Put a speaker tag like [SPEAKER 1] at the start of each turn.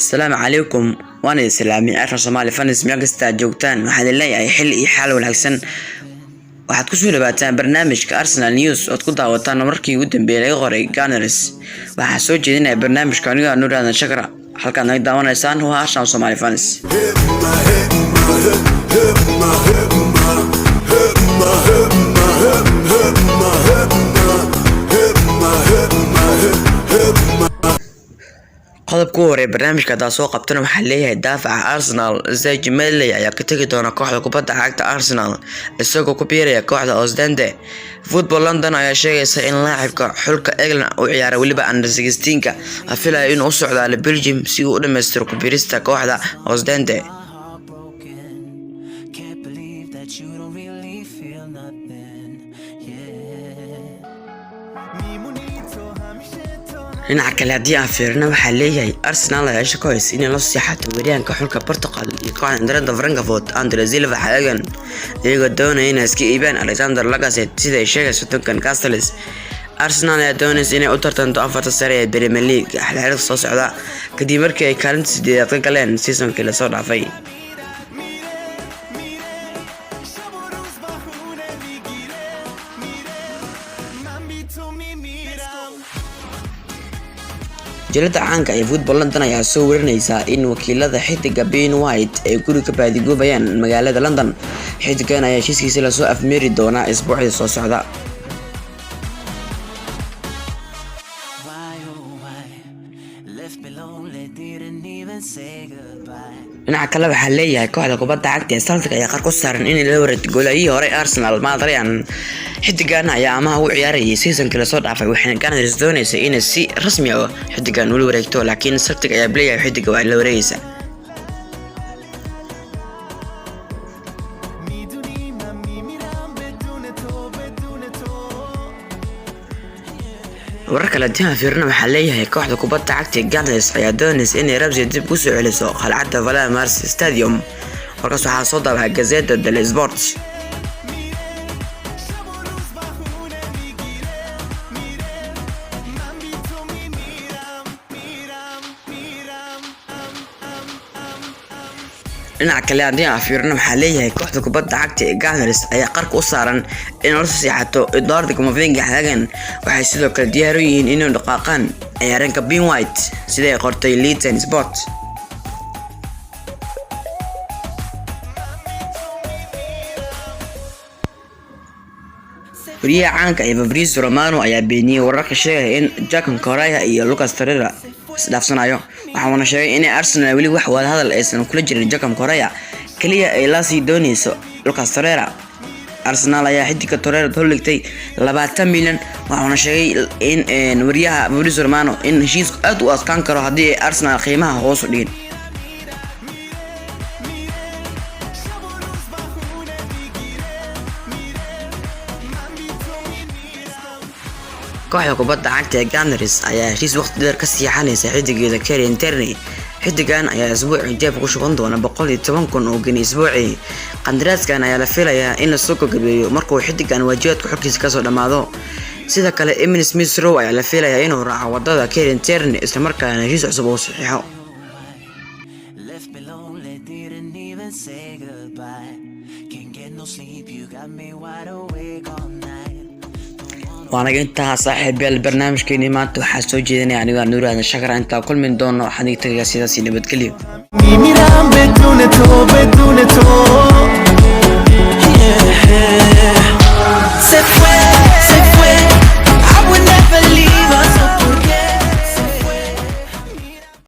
[SPEAKER 1] السلام عليكم وانا سلامي عارف Soomaali fans meel kasta joogtaan waxaan leeyahay xil iyo xal wanaagsan waxaad ku soo dhawaataan barnaamijka Arsenal News oo ku daawataan markii ugu dambeeyay laga qoray Gunners waxa soo jeedinaya barnaamijka aniga Nuuraan Shakra halkaan ay daawanaysaan waa Arsenal Soomaali fans قلب كوري برنامج كذا سوق قبتنا محلية دافع أرسنال زي جمالي يا كتير دونا كوحدة كوبادة عقد أرسنال السوق كبيرة يا كوحدة أوزدندة فوتبول لندن يا شيء سئل لاعب كحلقة إغلى وعيار واللي بقى عند سجستينكا أفلا إنه أصعد على بلجيم سيو لمستر كبيرستا كوحدة أوزدندة dhinaca kale hadii aan fiirino waxa leeyahay Arsenal ay shaqooyis in la siixato weeryaanka xulka Portugal iyo kooxda Andrea Frankfurt Andre Silva xagan iyagoo doonaya inay iska iibaan Alexander Lacazette sida ay sheegayso Duncan Castells Arsenal ay doonayso inay u tartanto afarta sare ee Premier League xilliga soo socda kadib markii ay kaalinta sideedaad ka galeen season-kii la soo dhaafay جلد عنك أي فوتبول لندن ayaa soo warinaysa in wakiilada xidiga Ben White ay guriga baadigoobayaan magaalada London xidigan ayaa heshiiskiisa la soo afmeeri doona isbuucii soo socda dhinaca kale waxa leeyahay kooxda kubadda cagta ee Celtic ayaa qar ku saaran in la wareeg goolay hore Arsenal Madrid xidigan ayaa ama uu ciyaarayay season-kii la soo dhaafay waxayna Gunners doonaysaa in si rasmi ah xidigan uu wareegto laakiin Celtic ayaa leeyahay xidiga waa la wareegaysa wararka la diiwaan fiirna waxa leeyahay kooxda kubadda cagta ee Gunners ayaa doonaysa in Ramsey dib u soo celiso qalcadda Valdemars Stadium warkaas waxa soo daabacay Gazzetta dello Sport dhinaca kale hadii aan fiirno waxa leeyahay kooxda kubadda cagta ee Gunners ayaa qarka u saaran in la siixato Eduardo Camavinga xagan waxay sidoo kale diyaar u yihiin inay dhaqaaqaan ciyaaranka Ben White sida ay qortay Leeds Sport wariyaha caanka ee Fabrizio Romano ayaa beeniyay wararka sheegaya in Jackson Correa iyo Lucas Torreira isdhaafsanayo waxaana sheegay in Arsenal wali wax wada hadal aysan kula jirin Jackson Correa kaliya ay la sii doonayso Lucas Torreira Arsenal ayaa xidiga Torreira toligtay 20 milyan waxaana sheegay in wariyaha Fabrizio Romano in heshiisku aad u adkaan karo hadii Arsenal qiimaha hoos u dhigin kooxda kubadda cagta ee Gunners ayaa heshiis waqti dheer ka siixanaysa xidigeeda Kieran Tierney xidigan ayaa isbuucii jeeb ku shuban doona 110,000 oo geni isbuucii qandaraaskan ayaa la filayaa in la soo gabagabeeyo markuu xidigan waajibaadka xogtiisa ka soo dhamaado sida kale Emile Smith Rowe ayaa la filayaa inuu raaco wadada Kieran Tierney isla markaana heshiis cusub oo saxiixo وانا قلت صاحب البرنامج maanta waxaa soo jeedinaya aniga Nuuraan Shakra inta kulmin doono xadiga sidaas nabadgelyo